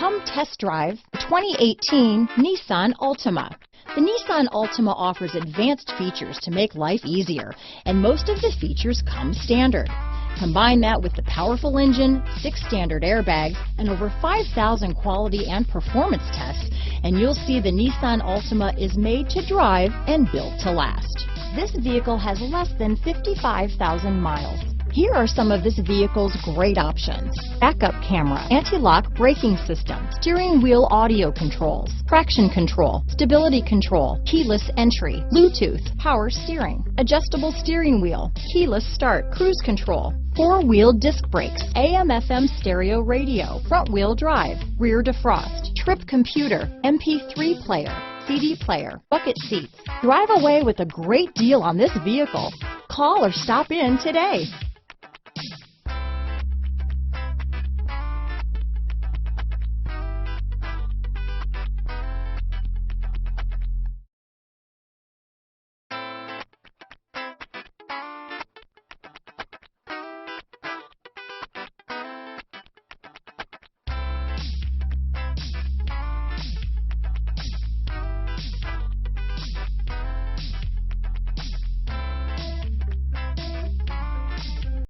Come test drive the 2018 Nissan Altima. The Nissan Altima offers advanced features to make life easier, and most of the features come standard. Combine that with the powerful engine, 6 standard airbags, and over 5,000 quality and performance tests, and you'll see the Nissan Altima is made to drive and built to last. This vehicle has less than 55,000 miles. Here are some of this vehicle's great options: backup camera, anti-lock braking system, steering wheel audio controls, traction control, stability control, keyless entry, Bluetooth, power steering, adjustable steering wheel, keyless start, cruise control, 4-wheel disc brakes, AM/FM stereo radio, front-wheel drive, rear defrost, trip computer, MP3 player, CD player, bucket seats. Drive away with a great deal on this vehicle. Call or stop in today.